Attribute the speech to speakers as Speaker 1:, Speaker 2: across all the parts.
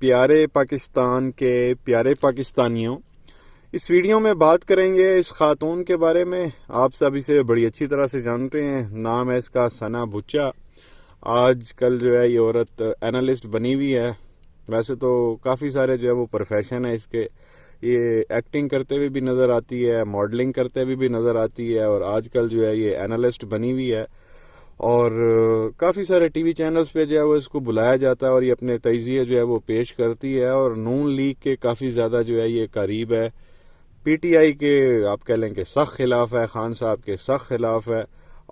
Speaker 1: پیارے پاکستان کے پیارے پاکستانیوں، اس ویڈیو میں بات کریں گے اس خاتون کے بارے میں۔ آپ سب اسے بڑی اچھی طرح سے جانتے ہیں، نام ہے اس کا ثنا بچا۔ آج کل جو ہے یہ عورت اینالسٹ بنی ہوئی ہے۔ ویسے تو کافی سارے جو ہے وہ پروفیشن ہے اس کے، یہ ایکٹنگ کرتے ہوئے بھی نظر آتی ہے، ماڈلنگ کرتے ہوئے بھی نظر آتی ہے، اور آج کل جو ہے یہ اینالسٹ بنی ہوئی ہے، اور کافی سارے ٹی وی چینلز پہ جو ہے وہ اس کو بلایا جاتا ہے اور یہ اپنے تجزیے جو ہے وہ پیش کرتی ہے، اور نون لیگ کے کافی زیادہ جو ہے یہ قریب ہے، پی ٹی آئی کے آپ کہہ لیں کہ سخت خلاف ہے، خان صاحب کے سخت خلاف ہے،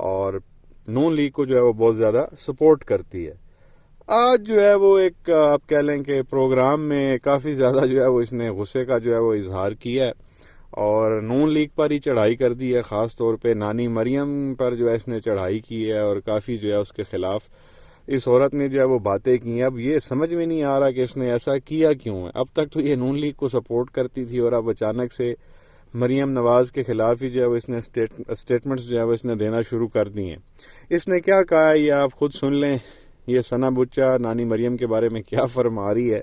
Speaker 1: اور نون لیگ کو جو ہے وہ بہت زیادہ سپورٹ کرتی ہے۔ آج جو ہے وہ ایک آپ کہہ لیں کہ پروگرام میں کافی زیادہ جو ہے وہ اس نے غصے کا جو ہے وہ اظہار کیا ہے، اور نون لیگ پر ہی چڑھائی کر دی ہے، خاص طور پہ نانی مریم پر جو ہے اس نے چڑھائی کی ہے، اور کافی جو ہے اس کے خلاف اس عورت نے جو ہے وہ باتیں کی ہیں۔ اب یہ سمجھ میں نہیں آ رہا کہ اس نے ایسا کیا کیوں ہے۔ اب تک تو یہ نون لیگ کو سپورٹ کرتی تھی، اور اب اچانک سے مریم نواز کے خلاف ہی جو ہے وہ اس نے اسٹیٹمنٹس جو ہے وہ اس نے دینا شروع کر دی ہیں۔ اس نے کیا کہا ہے یہ آپ خود سن لیں، یہ ثنا بچا نانی مریم کے بارے میں کیا فرما رہی ہے،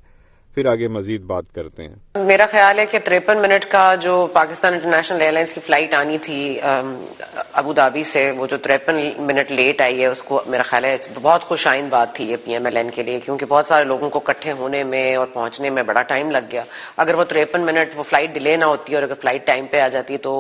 Speaker 1: پھر آگے مزید بات کرتے ہیں۔
Speaker 2: میرا خیال ہے کہ 53 منٹ کا جو پاکستان انٹرنیشنل ایئر لائنس کی فلائٹ آنی تھی ابو دھابی سے، وہ جو 53 منٹ لیٹ آئی ہے، اس کو میرا خیال ہے بہت خوش آئند بات تھی یہ پی ایم ایل این کے لیے، کیونکہ بہت سارے لوگوں کو اکٹھے ہونے میں اور پہنچنے میں بڑا ٹائم لگ گیا۔ اگر وہ 53 منٹ وہ فلائٹ ڈیلے نہ ہوتی اور اگر فلائٹ ٹائم پہ آ جاتی تو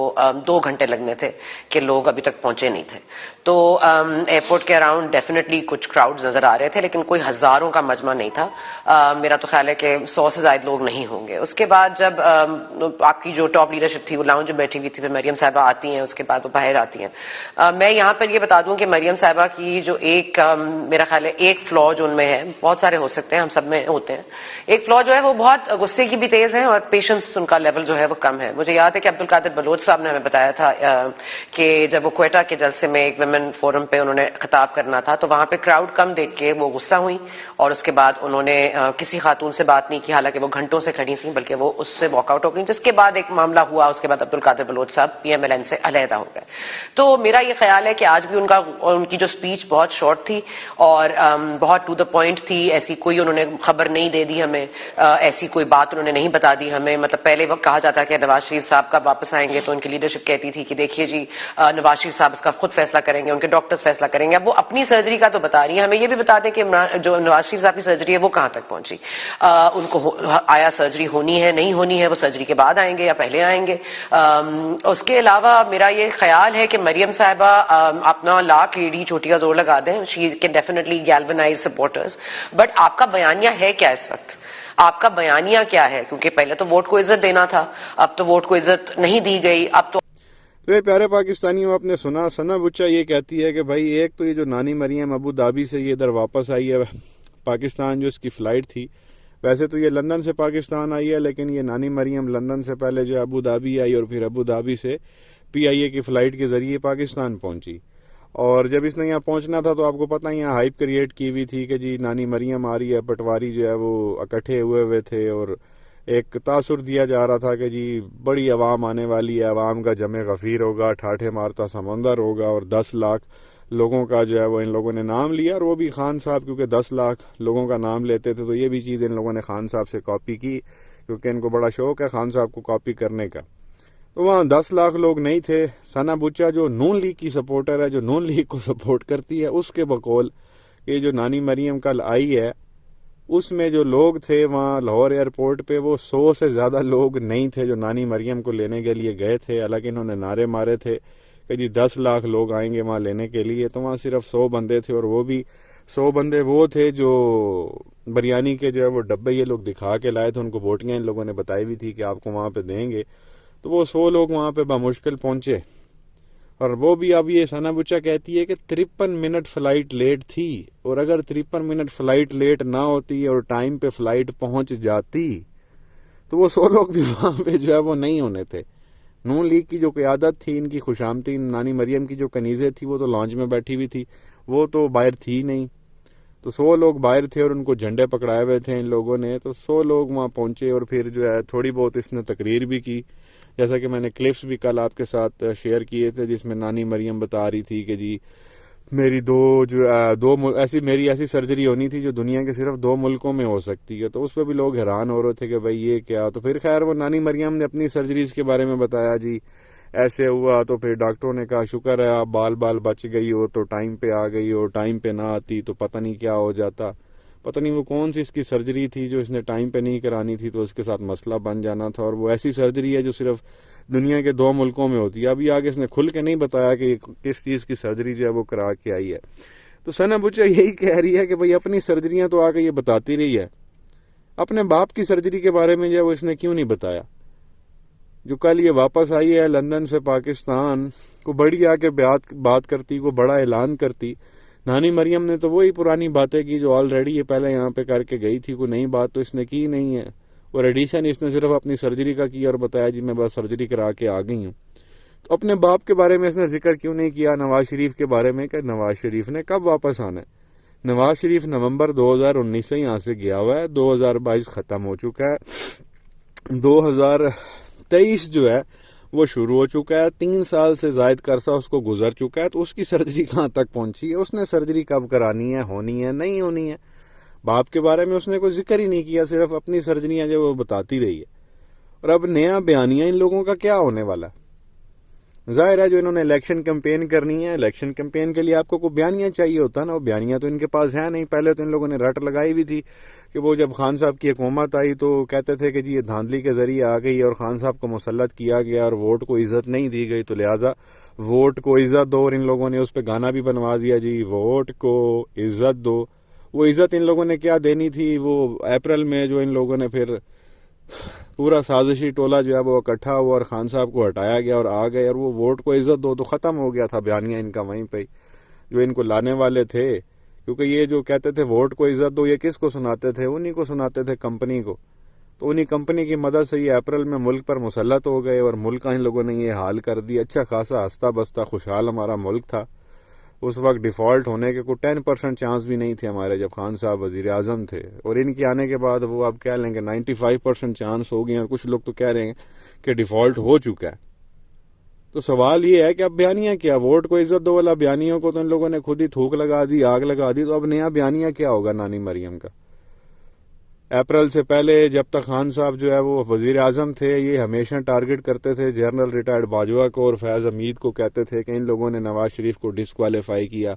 Speaker 2: 2 گھنٹے لگنے تھے کہ لوگ ابھی تک پہنچے نہیں تھے۔ تو ایئرپورٹ کے اراؤنڈ ڈیفینیٹلی کچھ کراؤڈز نظر آ رہے تھے، لیکن کوئی ہزاروں کا مجمع نہیں تھا۔ میرا تو خیال ہے کہ 100 سے زائد لوگ نہیں ہوں گے۔ اس کے بعد جب آپ کی جو ٹاپ لیڈرشپ تھی وہ لاؤنج میں بیٹھی ہوئی تھی، پھر مریم صاحبہ آتی ہیں، اس کے بعد وہ باہر آتی ہیں۔ میں یہاں پر یہ بتا دوں کہ مریم صاحبہ کی جو ایک میرا خیال ہے ایک فلا جو ان میں ہے، بہت سارے ہو سکتے ہیں، ہم سب میں ہوتے ہیں، ایک فلا جو ہے وہ بہت غصے کی بھی تیز ہے اور پیشنس ان کا لیول جو ہے وہ کم ہے۔ مجھے یاد ہے کہ عبدالقادر بلوچ صاحب نے ہمیں بتایا تھا کہ جب وہ کوئٹہ کے جلسے میں ایک ویمن فورم پہ انہوں نے خطاب کرنا تھا، تو وہاں پہ کراؤڈ کم دیکھ کے وہ غصہ ہوئی، اور اس کے بعد انہوں نے کسی خاتون سے بات نہیں کی، حالانکہ وہ گھنٹوں سے کھڑی تھیں، بلکہ وہ اس سے واک آؤٹ ہو گئی، جس کے بعد ایک معاملہ ہوا، اس کے بعد عبدالقادر بلوچ صاحب پی ایم ایل این سے علیحدہ ہو گئے۔ تو میرا یہ خیال ہے کہ آج بھی ان کی جو سپیچ بہت شارٹ تھی اور بہت ٹو دا پوائنٹ تھی، ایسی کوئی انہوں نے خبر نہیں دے دی ہمیں، ایسی کوئی بات انہوں نے نہیں بتا دی ہمیں۔ مطلب پہلے وقت کہا جاتا کہ نواز شریف صاحب کب واپس آئیں گے، تو ان کی لیڈرشپ کہتی تھی کہ دیکھیے جی نواز شریف صاحب اس کا خود فیصلہ کریں گے، ان کے ڈاکٹرز فیصلہ کریں گے۔ اب وہ اپنی سرجری کا تو بتا رہی ہیں، ہمیں یہ بھی بتا دیں کہ جو نواز شریف صاحب کی سرجری ہے وہ کہاں تک پہنچی، ان کو آیا سرجری ہونی ہے نہیں ہونی ہے، وہ سرجری کے بعد آئیں گے یا پہلے آئیں گے۔ اس کے علاوہ میرا یہ خیال ہے کہ مریم صاحبہ اپنا لاکھ ایڑی چوٹی کا زور لگا دیں، she can definitely galvanise supporters, but آپ کا بیانیہ ہے کیا اس وقت؟ آپ کا بیانیہ کیا ہے؟ کیونکہ پہلے تو ووٹ کو عزت دینا تھا، اب تو ووٹ کو عزت نہیں دی گئی، اب تو
Speaker 1: پیارے پاکستانیوں، آپ نے سنا ثنا بچا یہ کہتی ہے کہ بھائی ایک تو یہ جو نانی مریم ابو دھابی سے یہ ادھر واپس آئی ہے پاکستان، جو اس کی فلائٹ تھی، ویسے تو یہ لندن سے پاکستان آئی ہے، لیکن یہ نانی مریم لندن سے پہلے جو ابو دھابی آئی، اور پھر ابو دھابی سے پی آئی اے کی فلائٹ کے ذریعے پاکستان پہنچی۔ اور جب اس نے یہاں پہنچنا تھا تو آپ کو پتہ ہے یہاں ہائپ کریٹ کی ہوئی تھی کہ جی نانی مریم آ رہی ہے، پٹواری جو ہے وہ اکٹھے ہوئے تھے، اور ایک تاثر دیا جا رہا تھا کہ جی بڑی عوام آنے والی ہے، عوام کا جمع غفیر ہوگا، ٹھاٹھے مارتا سمندر ہوگا، اور 10 لاکھ لوگوں کا جو ہے وہ ان لوگوں نے نام لیا، اور وہ بھی خان صاحب، کیونکہ 10 لاکھ لوگوں کا نام لیتے تھے، تو یہ بھی چیز ان لوگوں نے خان صاحب سے کاپی کی، کیونکہ ان کو بڑا شوق ہے خان صاحب کو کاپی کرنے کا۔ تو وہاں 10 لاکھ لوگ نہیں تھے۔ ثنا بچا جو نون لیگ کی سپورٹر ہے، جو نون لیگ کو سپورٹ کرتی ہے، اس کے بقول کہ جو نانی مریم کل آئی ہے، اس میں جو لوگ تھے وہاں لاہور ایئرپورٹ پہ، وہ 100 سے زیادہ لوگ نہیں تھے جو نانی مریم کو لینے کے لیے گئے تھے، حالانکہ انہوں نے نعرے مارے تھے کہ جی 10 لاکھ لوگ آئیں گے وہاں لینے کے لیے، تو وہاں صرف 100 بندے تھے، اور وہ بھی 100 بندے وہ تھے جو بریانی کے جو ہے وہ ڈبے یہ لوگ دکھا کے لائے تھے، ان کو بوٹیاں ان لوگوں نے بتائی ہوئی تھی کہ آپ کو وہاں پہ دیں گے، تو وہ 100 لوگ وہاں پہ بمشکل پہنچے۔ اور وہ بھی اب یہ ثنا بچا کہتی ہے کہ 53 منٹ فلائٹ لیٹ تھی، اور اگر 53 منٹ فلائٹ لیٹ نہ ہوتی اور ٹائم پہ فلائٹ پہنچ جاتی تو وہ 100 لوگ بھی وہاں پہ جو ہے وہ نہیں ہونے تھے۔ نون لیگ کی جو قیادت تھی، ان کی خوشامدی نانی مریم کی جو کنیزیں تھی، وہ تو لانچ میں بیٹھی ہوئی تھی، وہ تو باہر تھی نہیں، تو 100 لوگ باہر تھے اور ان کو جھنڈے پکڑائے ہوئے تھے ان لوگوں نے، تو 100 لوگ وہاں پہنچے، اور پھر جو ہے تھوڑی بہت اس نے تقریر بھی کی، جیسا کہ میں نے کلپس بھی کل آپ کے ساتھ شیئر کیے تھے، جس میں نانی مریم بتا رہی تھی کہ جی میری میری ایسی سرجری ہونی تھی جو دنیا کے صرف 2 ملکوں میں ہو سکتی ہے. تو اس پہ بھی لوگ حیران ہو رہے تھے کہ بھائی یہ کیا. تو پھر خیر وہ نانی مریم نے اپنی سرجریز کے بارے میں بتایا جی ایسے ہوا. تو پھر ڈاکٹروں نے کہا شکر ہے آپ بال بچ گئی ہو, تو ٹائم پہ آ گئی ہو, ٹائم پہ نہ آتی تو پتہ نہیں کیا ہو جاتا. پتہ نہیں وہ کون سی اس کی سرجری تھی جو اس نے ٹائم پہ نہیں کرانی تھی, تو اس کے ساتھ مسئلہ بن جانا تھا. اور وہ ایسی سرجری ہے جو صرف دنیا کے 2 ملکوں میں ہوتی ہے. ابھی آگے اس نے کھل کے نہیں بتایا کہ کس چیز کی سرجری جو ہے وہ کرا کے آئی ہے. تو ثنا بچا یہی کہہ رہی ہے کہ بھئی اپنی سرجریاں تو آ کے یہ بتاتی رہی ہے, اپنے باپ کی سرجری کے بارے میں جو ہے وہ اس نے کیوں نہیں بتایا. جو کل یہ واپس آئی ہے لندن سے پاکستان, کو بڑی آ کے بات کرتی, کو بڑا اعلان کرتی. نانی مریم نے تو وہی پرانی باتیں کی جو آلریڈی یہ پہلے یہاں پہ کر کے گئی تھی. کوئی نئی بات تو اس نے کی نہیں ہے. اور ایڈیشن اس نے صرف اپنی سرجری کا کیا اور بتایا جی میں بس سرجری کرا کے آ گئی ہوں. تو اپنے باپ کے بارے میں اس نے ذکر کیوں نہیں کیا, نواز شریف کے بارے میں, کہ نواز شریف نے کب واپس آنا ہے. نواز شریف نومبر 2019 سے یہاں سے گیا ہوا ہے, 2022 ختم ہو چکا ہے, 2023 جو ہے وہ شروع ہو چکا ہے, 3 سال سے زائد کا عرصہ اس کو گزر چکا ہے. تو اس کی سرجری کہاں تک پہنچی ہے, اس نے سرجری کب کرانی ہے, ہونی ہے نہیں ہونی ہے. باپ کے بارے میں اس نے کوئی ذکر ہی نہیں کیا, صرف اپنی سرجریاں جو وہ بتاتی رہی ہے. اور اب نیا بیانیہ ان لوگوں کا کیا ہونے والا ہے. ظاہر ہے جو انہوں نے الیکشن کمپین کرنی ہے, الیکشن کمپین کے لیے آپ کو کوئی بیانیہ چاہیے ہوتا نا, وہ بیانیہ تو ان کے پاس ہے نہیں. پہلے تو ان لوگوں نے رٹ لگائی بھی تھی کہ وہ جب خان صاحب کی حکومت آئی تو کہتے تھے کہ جی یہ دھاندلی کے ذریعے آ گئی اور خان صاحب کو مسلط کیا گیا اور ووٹ کو عزت نہیں دی گئی, تو لہٰذا ووٹ کو عزت دو. اور ان لوگوں نے اس پہ گانا بھی بنوا دیا جی ووٹ کو عزت دو. وہ عزت ان لوگوں نے کیا دینی تھی, وہ اپریل میں جو ان لوگوں نے پھر پورا سازشی ٹولہ جو ہے وہ اکٹھا ہوا اور خان صاحب کو ہٹایا گیا اور آ گئے, اور وہ ووٹ کو عزت دو تو ختم ہو گیا تھا بیانیہ ان کا وہیں پہ. جو ان کو لانے والے تھے, کیونکہ یہ جو کہتے تھے ووٹ کو عزت دو, یہ کس کو سناتے تھے, انہی کو سناتے تھے, کمپنی کو. تو انہی کمپنی کی مدد سے یہ اپریل میں ملک پر مسلط ہو گئے اور ملک کا ان لوگوں نے یہ حال کر دیا. اچھا خاصا ہنستا بستا خوشحال ہمارا ملک تھا اس وقت. ڈیفالٹ ہونے کے کوئی 10% چانس بھی نہیں تھے ہمارے جب خان صاحب وزیر اعظم تھے, اور ان کے آنے کے بعد وہ اب کہہ لیں گے 95% چانس ہو گئے, اور کچھ لوگ تو کہہ رہے ہیں کہ ڈیفالٹ ہو چکا ہے. تو سوال یہ ہے کہ اب بیانیہ کیا, ووٹ کو عزت دو والا بیانیوں کو تو ان لوگوں نے خود ہی تھوک لگا دی, آگ لگا دی. تو اب نیا بیانیہ کیا ہوگا نانی مریم کا. اپریل سے پہلے جب تک خان صاحب جو ہے وہ وزیر اعظم تھے, یہ ہمیشہ ٹارگٹ کرتے تھے جنرل ریٹائرڈ باجوہ کو اور فیض حمید کو, کہتے تھے کہ ان لوگوں نے نواز شریف کو ڈسکوالیفائی کیا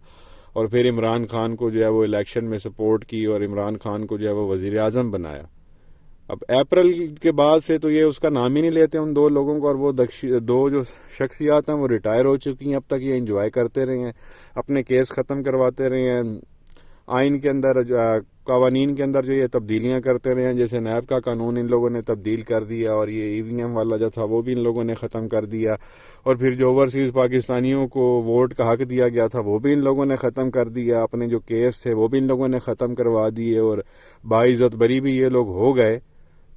Speaker 1: اور پھر عمران خان کو جو ہے وہ الیکشن میں سپورٹ کی اور عمران خان کو جو ہے وہ وزیر اعظم بنایا. اب اپریل کے بعد سے تو یہ اس کا نام ہی نہیں لیتے ان 2 لوگوں کو, اور وہ 2 جو شخصیات ہیں وہ ریٹائر ہو چکی ہیں. اب تک یہ انجوائے کرتے رہے ہیں, اپنے کیس ختم کرواتے رہے ہیں, آئین کے اندر قوانین کے اندر جو یہ تبدیلیاں کرتے رہے ہیں. جیسے نیب کا قانون ان لوگوں نے تبدیل کر دیا, اور یہ EVM والا جو تھا وہ بھی ان لوگوں نے ختم کر دیا, اور پھر جو اوورسیز پاکستانیوں کو ووٹ کا حق دیا گیا تھا وہ بھی ان لوگوں نے ختم کر دیا. اپنے جو کیس تھے وہ بھی ان لوگوں نے ختم کروا دیے, اور باعزت بری بھی یہ لوگ ہو گئے.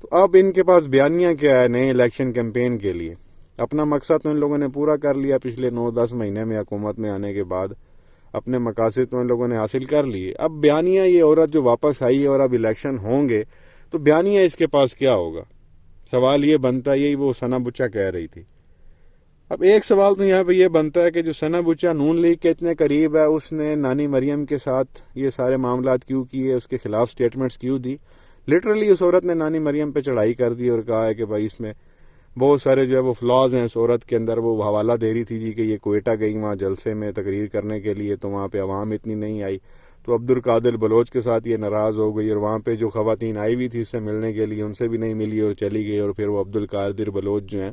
Speaker 1: تو اب ان کے پاس بیانیہ کیا ہے نئے الیکشن کیمپین کے لیے. اپنا مقصد تو ان لوگوں نے پورا کر لیا پچھلے 9-10 مہینے میں حکومت میں آنے کے بعد, اپنے مقاصد تو ان لوگوں نے حاصل کر لیے. اب بیانیہ یہ عورت جو واپس آئی ہے اور اب الیکشن ہوں گے تو بیانیہ اس کے پاس کیا ہوگا. سوال یہ بنتا ہے, یہی وہ ثنا بچا کہہ رہی تھی. اب ایک سوال تو یہاں پہ یہ بنتا ہے کہ جو ثنا بچا نون لیگ کے اتنے قریب ہے, اس نے نانی مریم کے ساتھ یہ سارے معاملات کیوں کیے, اس کے خلاف سٹیٹمنٹس کیوں دی. لٹرلی اس عورت نے نانی مریم پہ چڑھائی کر دی اور کہا ہے کہ بھائی اس میں بہت سارے جو ہے وہ فلاز ہیں اس عورت کے اندر. وہ حوالہ دے رہی تھی جی کہ یہ کوئٹہ گئی وہاں جلسے میں تقریر کرنے کے لیے, تو وہاں پہ عوام اتنی نہیں آئی, تو عبدالقادر بلوچ کے ساتھ یہ ناراض ہو گئی, اور وہاں پہ جو خواتین آئی ہوئی تھی اس سے ملنے کے لیے ان سے بھی نہیں ملی اور چلی گئی. اور پھر وہ عبدالقادر بلوچ جو ہیں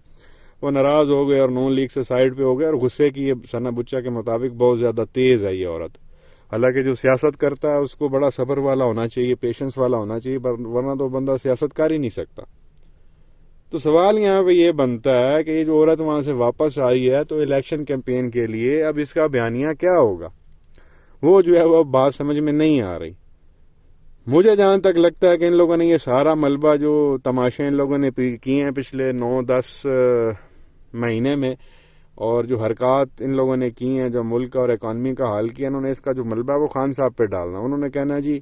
Speaker 1: وہ ناراض ہو گئے اور نون لیگ سے سائڈ پہ ہو گئے, اور غصے کی یہ ثنا بچا کے مطابق بہت زیادہ تیز ہے یہ عورت. حالانکہ جو سیاست کرتا ہے اس کو بڑا صبر والا ہونا چاہیے, پیشنس والا ہونا چاہیے, ورنہ تو بندہ سیاست کر ہی نہیں سکتا. تو سوال یہاں پہ یہ بنتا ہے کہ یہ جو عورت وہاں سے واپس آئی ہے تو الیکشن کیمپین کے لیے اب اس کا بیانیہ کیا ہوگا, وہ جو ہے وہ بات سمجھ میں نہیں آ رہی. مجھے جہاں تک لگتا ہے کہ ان لوگوں نے یہ سارا ملبہ جو تماشے ان لوگوں نے کیے ہیں پچھلے 9-10 مہینے میں, اور جو حرکات ان لوگوں نے کی ہیں, جو ملک اور اکانومی کا حال کیا, انہوں نے اس کا جو ملبہ وہ خان صاحب پہ ڈالنا. انہوں نے کہنا جی,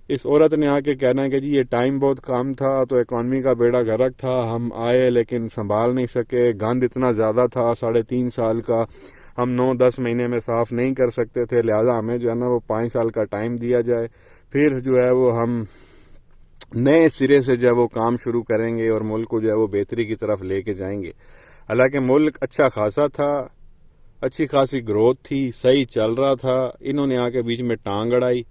Speaker 1: اس عورت نے آ کے کہنا ہے کہ جی یہ ٹائم بہت کم تھا تو اکانومی کا بیڑا غرق تھا, ہم آئے لیکن سنبھال نہیں سکے, گند اتنا زیادہ تھا 3.5 سال کا, ہم 9-10 مہینے میں صاف نہیں کر سکتے تھے، لہٰذا ہمیں جو ہے نا وہ 5 سال کا ٹائم دیا جائے، پھر جو ہے وہ ہم نئے سرے سے جو ہے وہ کام شروع کریں گے اور ملک کو جو ہے وہ بہتری کی طرف لے کے جائیں گے۔ حالانکہ ملک اچھا خاصا تھا، اچھی خاصی گروتھ تھی، صحیح چل رہا تھا، انہوں نے آ کے بیچ میں ٹانگ اڑائی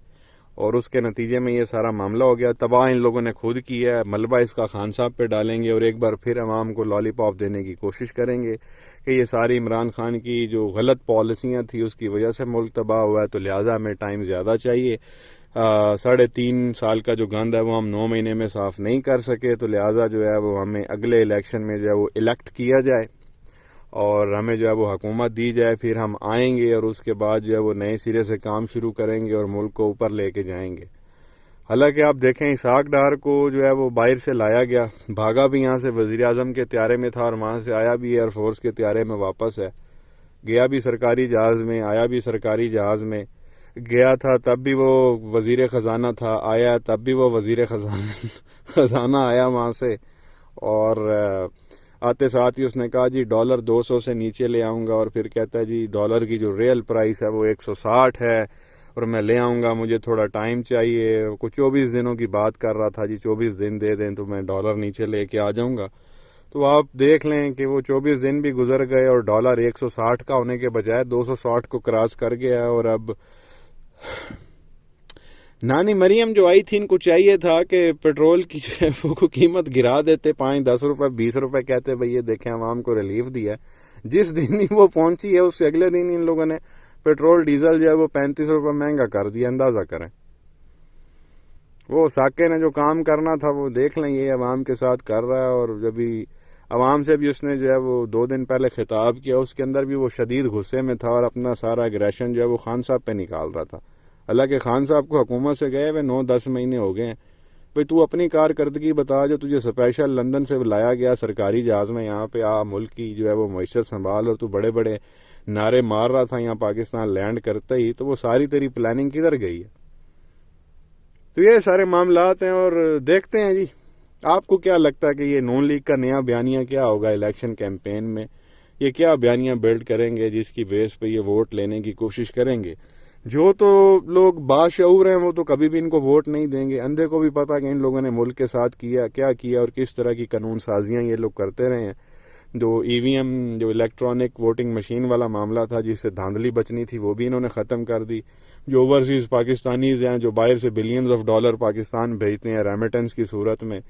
Speaker 1: اور اس کے نتیجے میں یہ سارا معاملہ ہو گیا۔ تباہ ان لوگوں نے خود کیا ہے، ملبہ اس کا خان صاحب پہ ڈالیں گے اور ایک بار پھر عوام کو لالی پاپ دینے کی کوشش کریں گے کہ یہ ساری عمران خان کی جو غلط پالیسیاں تھیں اس کی وجہ سے ملک تباہ ہوا ہے، تو لہٰذا ہمیں ٹائم زیادہ چاہیے۔ 3.5 سال کا جو گند ہے وہ ہم 9 مہینے میں صاف نہیں کر سکے، تو لہٰذا جو ہے وہ ہمیں اگلے الیکشن میں جو ہے وہ الیکٹ کیا جائے اور ہمیں جو ہے وہ حکومت دی جائے، پھر ہم آئیں گے اور اس کے بعد جو ہے وہ نئے سرے سے کام شروع کریں گے اور ملک کو اوپر لے کے جائیں گے۔ حالانکہ آپ دیکھیں اسحاق ڈار کو جو ہے وہ باہر سے لایا گیا، بھاگا بھی یہاں سے وزیر اعظم کے طیارے میں تھا اور وہاں سے آیا بھی ایئر فورس کے طیارے میں واپس ہے، گیا بھی سرکاری جہاز میں، آیا بھی سرکاری جہاز میں، گیا تھا تب بھی وہ وزیر خزانہ تھا، آیا تب بھی وہ وزیر خزانہ آیا وہاں سے، اور آتے ساتھ ہی اس نے کہا جی ڈالر 200 سے نیچے لے آؤں گا، اور پھر کہتا ہے جی ڈالر کی جو ریئل پرائس ہے وہ 160 ہے اور میں لے آؤں گا، مجھے تھوڑا ٹائم چاہیے، کچھ 24 دنوں کی بات کر رہا تھا جی 24 دن دے دیں تو میں ڈالر نیچے لے کے آ جاؤں گا۔ تو آپ دیکھ لیں کہ وہ 24 دن بھی گزر گئے اور ڈالر 160 کا ہونے کے بجائے 260 کو کراس کر گیا ہے، اور اب نانی مریم جو آئی تھی ان کو چاہیے تھا کہ پیٹرول کی جو ہے وہ قیمت گرا دیتے، 5-10 روپے 20 روپے کہتے بھئی یہ دیکھیں عوام کو ریلیف دیا ہے۔ جس دن ہی وہ پہنچی ہے اس سے اگلے دن ان لوگوں نے پیٹرول ڈیزل جو ہے وہ 35 روپے مہنگا کر دیا، اندازہ کریں۔ وہ ساکے نے جو کام کرنا تھا وہ دیکھ لیں یہ عوام کے ساتھ کر رہا ہے، اور جب بھی عوام سے بھی اس نے جو ہے وہ 2 دن پہلے خطاب کیا اس کے اندر بھی وہ شدید غصے میں تھا اور اپنا سارا اگریشن جو ہے وہ خان صاحب پہ نکال رہا تھا۔ حالانکہ خان صاحب کو حکومت سے گئے ہوئے 9-10 مہینے ہو گئے ہیں، بھئی تو اپنی کارکردگی بتا، جو تجھے اسپیشل لندن سے لایا گیا سرکاری جہاز میں، یہاں پہ ملک کی جو ہے وہ معیشت سنبھال، اور تو بڑے بڑے نعرے مار رہا تھا یہاں پاکستان لینڈ کرتے ہی، تو وہ ساری تیری پلاننگ کدھر گئی ہے؟ تو یہ سارے معاملات ہیں، اور دیکھتے ہیں جی آپ کو کیا لگتا ہے کہ یہ نون لیگ کا نیا بیانیہ کیا ہوگا الیکشن کیمپین میں، یہ کیا بیانیہ بلڈ کریں گے جس کی بیس پہ یہ ووٹ لینے کی کوشش کریں گے؟ جو تو لوگ باشعور ہیں وہ تو کبھی بھی ان کو ووٹ نہیں دیں گے، اندھے کو بھی پتا کہ ان لوگوں نے ملک کے ساتھ کیا اور کس طرح کی قانون سازیاں یہ لوگ کرتے رہے ہیں۔ جو EVM جو الیکٹرانک ووٹنگ مشین والا معاملہ تھا جس سے دھاندلی بچنی تھی وہ بھی انہوں نے ختم کر دی۔ جو اوورسیز پاکستانیز ہیں جو باہر سے بلینز آف ڈالر پاکستان بھیجتے ہیں ریمیٹنس کی صورت میں،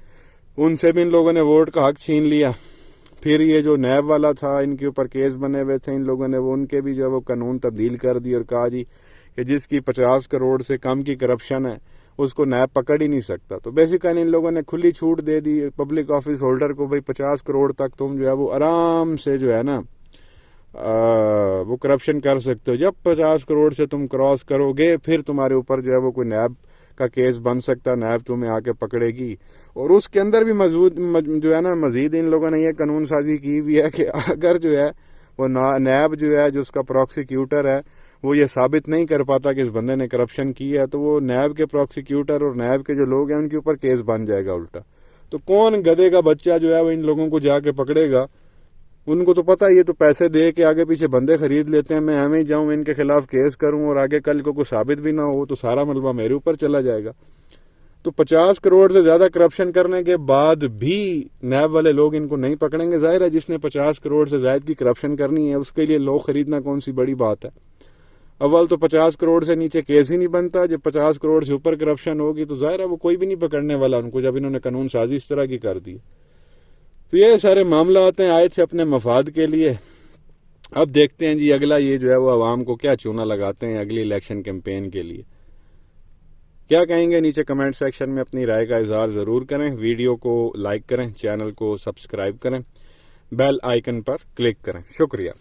Speaker 1: ان سے بھی ان لوگوں نے ووٹ کا حق چھین لیا۔ پھر یہ جو نیب والا تھا ان کے اوپر کیس بنے ہوئے تھے ان لوگوں نے، وہ ان کے بھی جو ہے وہ قانون تبدیل کر دی اور کہا جی کہ جس کی 50 کروڑ سے کم کی کرپشن ہے اس کو نیب پکڑ ہی نہیں سکتا۔ تو بیسیکلی ان لوگوں نے کھلی چھوٹ دے دی پبلک آفس ہولڈر کو، بھئی 50 کروڑ تک تم جو ہے وہ آرام سے جو ہے نا وہ کرپشن کر سکتے ہو، جب 50 کروڑ سے تم کراس کرو گے پھر تمہارے اوپر جو ہے وہ کوئی نیب کا کیس بن سکتا ہے، نیب تمہیں آ کے پکڑے گی۔ اور اس کے اندر بھی جو ہے نا مزید ان لوگوں نے یہ قانون سازی کی ہوئی ہے کہ اگر جو ہے وہ نیب جو ہے جو اس کا پروسیکیوٹر ہے وہ یہ ثابت نہیں کر پاتا کہ اس بندے نے کرپشن کی ہے، تو وہ نیب کے پروسیکیوٹر اور نیب کے جو لوگ ہیں ان کے اوپر کیس بن جائے گا الٹا۔ تو کون گدھے کا بچہ جو ہے وہ ان لوگوں کو جا کے پکڑے گا؟ ان کو تو پتہ یہ تو پیسے دے کے آگے پیچھے بندے خرید لیتے ہیں، میں ہمیں جاؤں ان کے خلاف کیس کروں اور آگے کل کو کوئی ثابت بھی نہ ہو تو سارا ملبہ میرے اوپر چلا جائے گا۔ تو 50 کروڑ سے زیادہ کرپشن کرنے کے بعد بھی نیب والے لوگ ان کو نہیں پکڑیں گے۔ ظاہر ہے جس نے 50 کروڑ سے زائد کی کرپشن کرنی ہے اس کے لیے لوگ خریدنا کون سی بڑی بات ہے؟ اول تو 50 کروڑ سے نیچے کیس ہی نہیں بنتا، جب 50 کروڑ سے اوپر کرپشن ہوگی تو ظاہر ہے وہ کوئی بھی نہیں پکڑنے والا ان کو، جب انہوں نے قانون سازی اس طرح کی کر دی۔ تو یہ سارے معاملات ہیں آئے تھے اپنے مفاد کے لیے۔ اب دیکھتے ہیں جی اگلا یہ جو ہے وہ عوام کو کیا چونا لگاتے ہیں اگلی الیکشن کیمپین کے لیے۔ کیا کہیں گے نیچے کمنٹ سیکشن میں اپنی رائے کا اظہار ضرور کریں، ویڈیو کو لائک کریں، چینل کو سبسکرائب کریں، بیل آئیکن پر کلک کریں۔ شکریہ۔